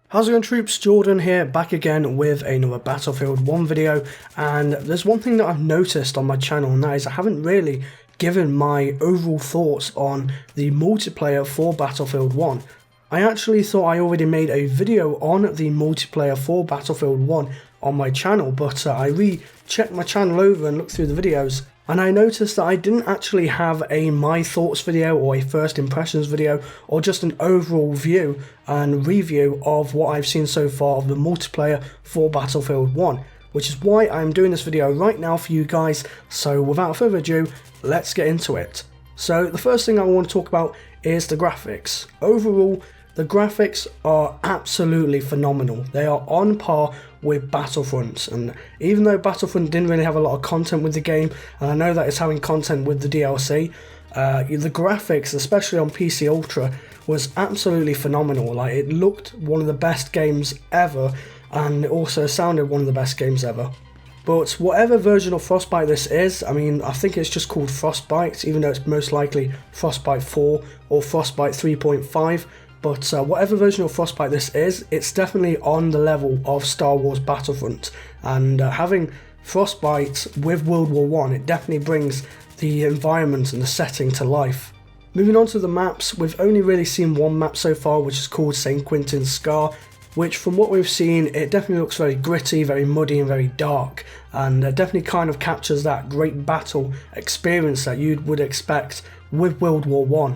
How's it going, troops? Jordan here, back again with another Battlefield 1 video, and there's one thing that I've noticed on my channel, and that is I haven't really given my overall thoughts on the multiplayer for Battlefield 1. I actually thought I already made a video on the multiplayer for Battlefield 1 on my channel, but I re-checked my channel over and looked through the videos, and I noticed that I didn't actually have a my thoughts video or a first impressions video or just an overall view and review of what I've seen so far of the multiplayer for Battlefield 1, which is why I'm doing this video right now for you guys. So without further ado, let's get into it. So the first thing I want to talk about is the graphics. Overall, the graphics are absolutely phenomenal. They are on par with Battlefront, and even though Battlefront didn't really have a lot of content with the game, and I know that it's having content with the DLC, the graphics, especially on PC Ultra, was absolutely phenomenal. Like, it looked one of the best games ever, and it also sounded one of the best games ever. But whatever version of Frostbite this is, I mean, I think it's just called Frostbite, even though it's most likely Frostbite 4 or Frostbite 3.5. But whatever version of Frostbite this is, it's definitely on the level of Star Wars Battlefront. And having Frostbite with World War I, it definitely brings the environment and the setting to life. Moving on to the maps, we've only really seen one map so far, which is called St. Quentin's Scar, which from what we've seen, it definitely looks very gritty, very muddy and very dark, and definitely kind of captures that great battle experience that you would expect with World War I.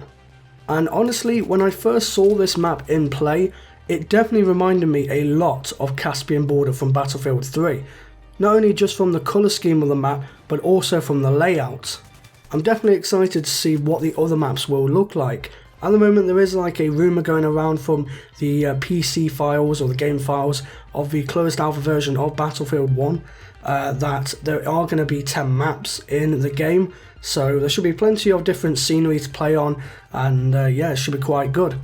And honestly, when I first saw this map in play, it definitely reminded me a lot of Caspian Border from Battlefield 3. Not only just from the colour scheme of the map, but also from the layout. I'm definitely excited to see what the other maps will look like. At the moment, there is like a rumour going around from the PC files or the game files of the closed alpha version of Battlefield 1 that there are going to be 10 maps in the game. So there should be plenty of different scenery to play on, and yeah, it should be quite good.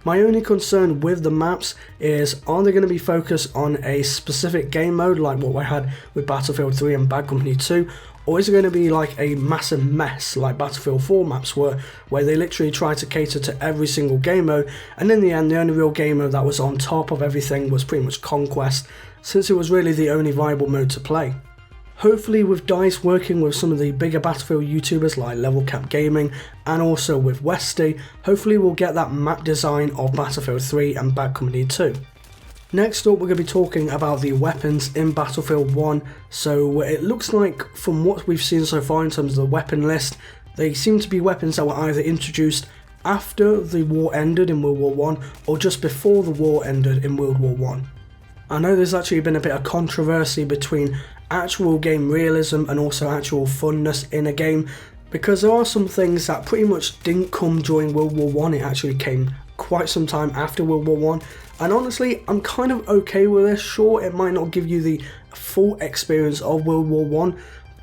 My only concern with the maps is, are they going to be focused on a specific game mode like what we had with Battlefield 3 and Bad Company 2, or is it going to be like a massive mess like Battlefield 4 maps were, where they literally try to cater to every single game mode, and in the end the only real game mode that was on top of everything was pretty much Conquest, since it was really the only viable mode to play. Hopefully, with DICE working with some of the bigger Battlefield YouTubers like Level Cap Gaming and also with Westy, hopefully we'll get that map design of Battlefield 3 and Bad Company 2. Next up, we're going to be talking about the weapons in Battlefield 1. So it looks like, from what we've seen so far in terms of the weapon list, they seem to be weapons that were either introduced after the war ended in World War I or just before the war ended in World War I. I know there's actually been a bit of controversy between actual game realism and also actual funness in a game, because there are some things that pretty much didn't come during World War I, it actually came quite some time after World War I, and honestly I'm kind of okay with this. Sure, it might not give you the full experience of World War I,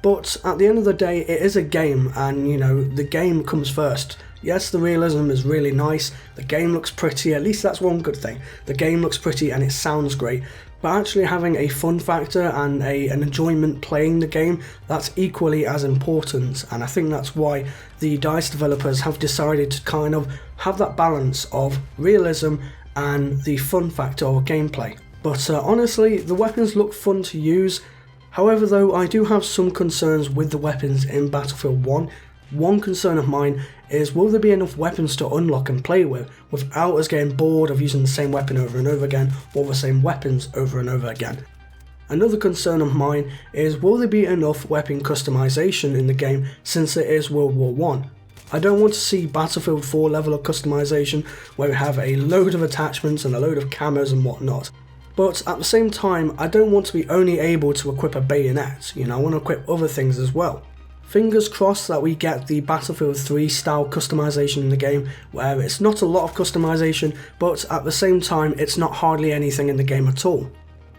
but at the end of the day it is a game, and you know, the game comes first. Yes, the realism is really nice, the game looks pretty, at least that's one good thing. The game looks pretty and it sounds great, but actually having a fun factor and an enjoyment playing the game, that's equally as important, and I think that's why the DICE developers have decided to kind of have that balance of realism and the fun factor of gameplay. But honestly, the weapons look fun to use. However though, I do have some concerns with the weapons in Battlefield 1. One concern of mine is, will there be enough weapons to unlock and play with without us getting bored of using the same weapon over and over again, or the same weapons over and over again? Another concern of mine is, will there be enough weapon customization in the game since it is World War I? I don't want to see Battlefield 4 level of customization where we have a load of attachments and a load of cameras and whatnot. But at the same time, I don't want to be only able to equip a bayonet, you know, I want to equip other things as well. Fingers crossed that we get the Battlefield 3 style customization in the game, where it's not a lot of customization, but at the same time it's not hardly anything in the game at all.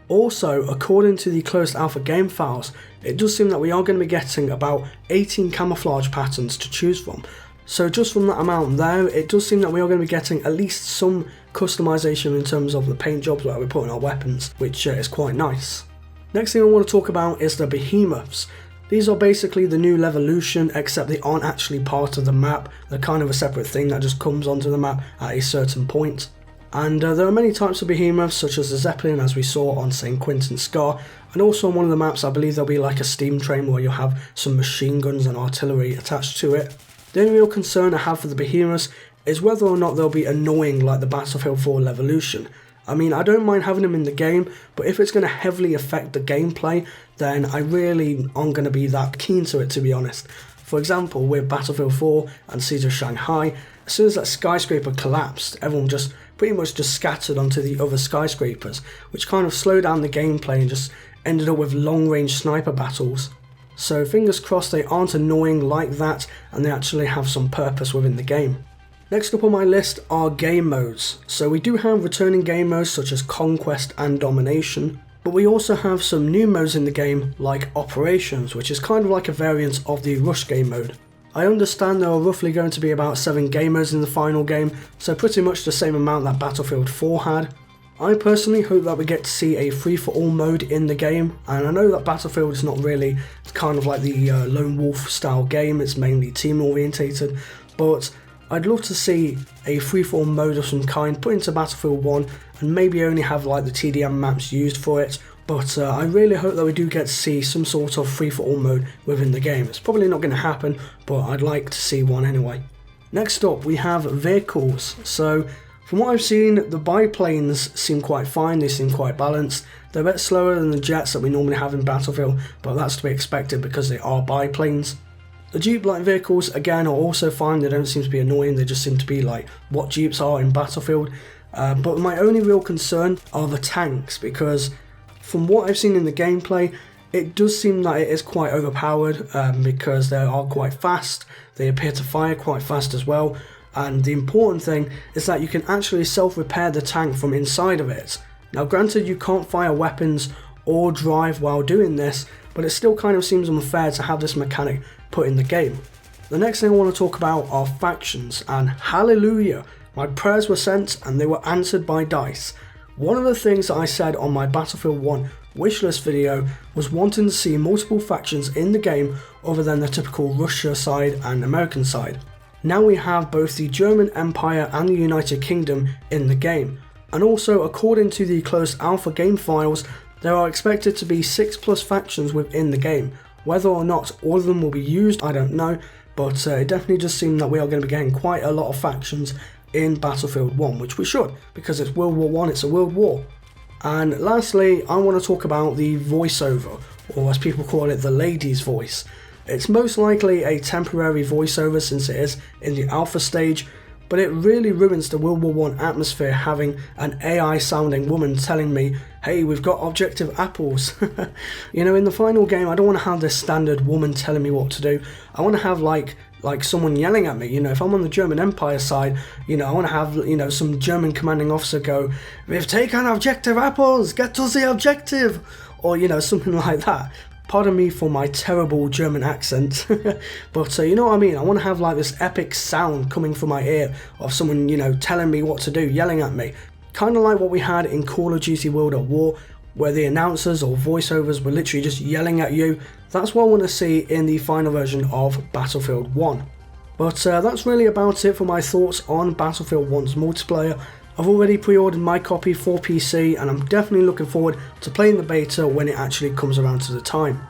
Also, according to the closed alpha game files, it does seem that we are going to be getting about 18 camouflage patterns to choose from. So just from that amount there, it does seem that we are going to be getting at least some customization in terms of the paint jobs that we put on our weapons, which is quite nice. Next thing I want to talk about is the behemoths. These are basically the new Levolution, except they aren't actually part of the map. They're kind of a separate thing that just comes onto the map at a certain point. And there are many types of behemoths, such as the Zeppelin, as we saw on St. Quentin Scar, and also on one of the maps I believe there'll be like a steam train where you'll have some machine guns and artillery attached to it. The only real concern I have for the behemoths is whether or not they'll be annoying like the Battlefield 4 Levolution. I mean, I don't mind having them in the game, but if it's going to heavily affect the gameplay, then I really aren't going to be that keen to it, to be honest. For example, with Battlefield 4 and Siege of Shanghai, as soon as that skyscraper collapsed, everyone just pretty much just scattered onto the other skyscrapers, which kind of slowed down the gameplay and just ended up with long-range sniper battles. So fingers crossed they aren't annoying like that and they actually have some purpose within the game. Next up on my list are game modes. So we do have returning game modes such as Conquest and Domination, but we also have some new modes in the game like Operations, which is kind of like a variant of the Rush game mode. I understand there are roughly going to be about 7 game modes in the final game, so pretty much the same amount that Battlefield 4 had. I personally hope that we get to see a free-for-all mode in the game, and I know that Battlefield is not really kind of like the lone wolf style game, it's mainly team orientated, but I'd love to see a free-for-all mode of some kind put into Battlefield 1 and maybe only have like the TDM maps used for it, but I really hope that we do get to see some sort of free-for-all mode within the game. It's probably not going to happen, but I'd like to see one anyway. Next up we have vehicles. So from what I've seen, the biplanes seem quite fine, they seem quite balanced. They're a bit slower than the jets that we normally have in Battlefield, but that's to be expected because they are biplanes. The Jeep-like vehicles, again, are also fine, they don't seem to be annoying, they just seem to be like what Jeeps are in Battlefield. But my only real concern are the tanks, because from what I've seen in the gameplay, it does seem that it is quite overpowered because they are quite fast, they appear to fire quite fast as well. And the important thing is that you can actually self-repair the tank from inside of it. Now granted, you can't fire weapons or drive while doing this, but it still kind of seems unfair to have this mechanic put in the game. The next thing I want to talk about are factions, and hallelujah, my prayers were sent and they were answered by DICE. One of the things that I said on my Battlefield 1 wishlist video was wanting to see multiple factions in the game other than the typical Russia side and American side. Now we have both the German Empire and the United Kingdom in the game, and also according to the closed alpha game files, there are expected to be 6+ factions within the game. Whether or not all of them will be used, I don't know, but it definitely does seem that we are going to be getting quite a lot of factions in Battlefield 1, which we should, because it's World War I, it's a world war. And lastly, I want to talk about the voiceover, or as people call it, the lady's voice. It's most likely a temporary voiceover since it is in the alpha stage, but it really ruins the World War I atmosphere having an AI sounding woman telling me, hey, we've got objective apples. You know, in the final game I don't want to have this standard woman telling me what to do. I want to have like someone yelling at me. You know, if I'm on the German Empire side, you know, I want to have, you know, some German commanding officer go, we've taken objective apples, get to the objective, or you know, something like that. Pardon me for my terrible German accent, but you know what I mean, I want to have like this epic sound coming from my ear of someone, you know, telling me what to do, yelling at me. Kind of like what we had in Call of Duty World at War, where the announcers or voiceovers were literally just yelling at you. That's what I want to see in the final version of Battlefield 1. But that's really about it for my thoughts on Battlefield 1's multiplayer. I've already pre-ordered my copy for PC and I'm definitely looking forward to playing the beta when it actually comes around to the time.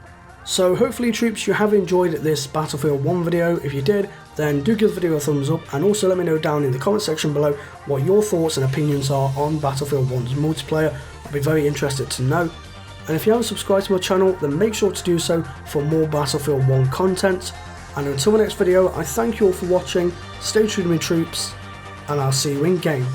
So hopefully troops, you have enjoyed this Battlefield 1 video. If you did, then do give the video a thumbs up and also let me know down in the comment section below what your thoughts and opinions are on Battlefield 1's multiplayer. I'll be very interested to know. And if you haven't subscribed to my channel, then make sure to do so for more Battlefield 1 content. And until the next video, I thank you all for watching, stay true to me troops, and I'll see you in game.